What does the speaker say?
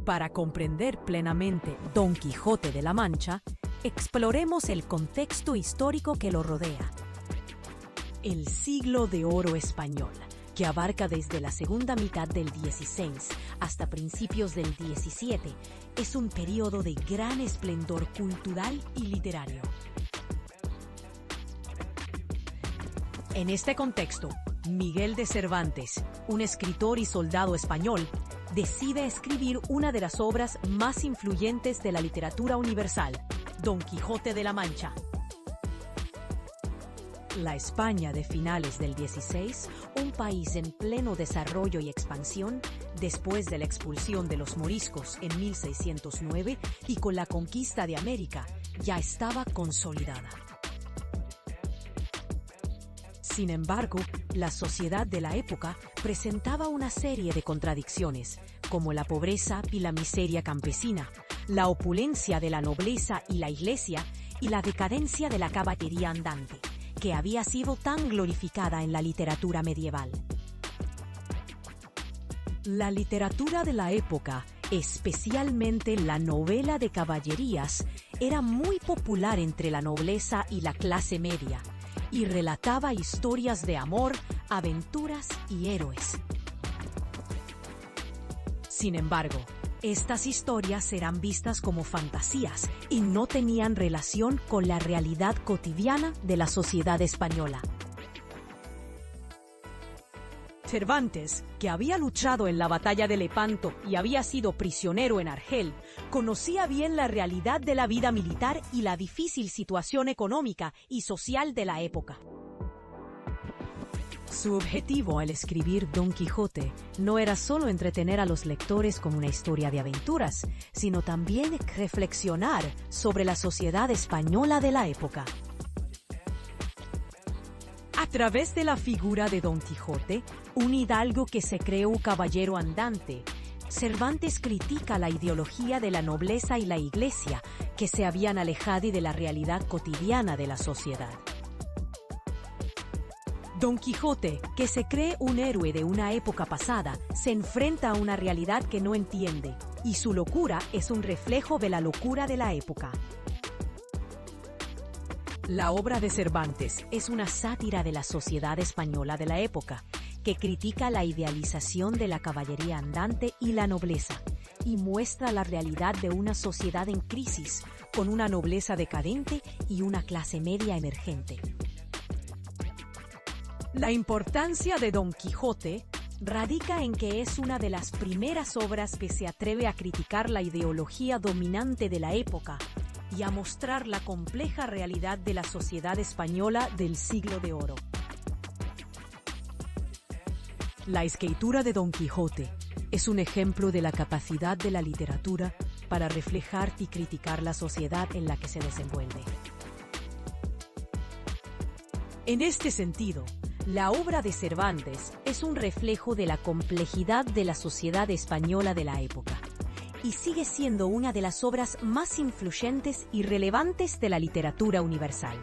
Para comprender plenamente Don Quijote de la Mancha, exploremos el contexto histórico que lo rodea. El siglo de oro español, que abarca desde la segunda mitad del XVI hasta principios del XVII, es un periodo de gran esplendor cultural y literario. En este contexto, Miguel de Cervantes, un escritor y soldado español, decide escribir una de las obras más influyentes de la literatura universal, Don Quijote de la Mancha. La España de finales del XVI, un país en pleno desarrollo y expansión, después de la expulsión de los moriscos en 1609 y con la conquista de América, ya estaba consolidada. Sin embargo, la sociedad de la época presentaba una serie de contradicciones, como la pobreza y la miseria campesina, la opulencia de la nobleza y la iglesia, y la decadencia de la caballería andante, que había sido tan glorificada en la literatura medieval. La literatura de la época, especialmente la novela de caballerías, era muy popular entre la nobleza y la clase media, y relataba historias de amor, aventuras y héroes. Sin embargo, estas historias eran vistas como fantasías y no tenían relación con la realidad cotidiana de la sociedad española. Cervantes, que había luchado en la batalla de Lepanto y había sido prisionero en Argel, conocía bien la realidad de la vida militar y la difícil situación económica y social de la época. Su objetivo al escribir Don Quijote no era solo entretener a los lectores con una historia de aventuras, sino también reflexionar sobre la sociedad española de la época. A través de la figura de Don Quijote, un hidalgo que se cree un caballero andante, Cervantes critica la ideología de la nobleza y la iglesia que se habían alejado de la realidad cotidiana de la sociedad. Don Quijote, que se cree un héroe de una época pasada, se enfrenta a una realidad que no entiende, y su locura es un reflejo de la locura de la época. La obra de Cervantes es una sátira de la sociedad española de la época, que critica la idealización de la caballería andante y la nobleza, y muestra la realidad de una sociedad en crisis, con una nobleza decadente y una clase media emergente. La importancia de Don Quijote radica en que es una de las primeras obras que se atreve a criticar la ideología dominante de la época y a mostrar la compleja realidad de la sociedad española del siglo de oro. La escritura de Don Quijote es un ejemplo de la capacidad de la literatura para reflejar y criticar la sociedad en la que se desenvuelve. En este sentido, la obra de Cervantes es un reflejo de la complejidad de la sociedad española de la época, y sigue siendo una de las obras más influyentes y relevantes de la literatura universal.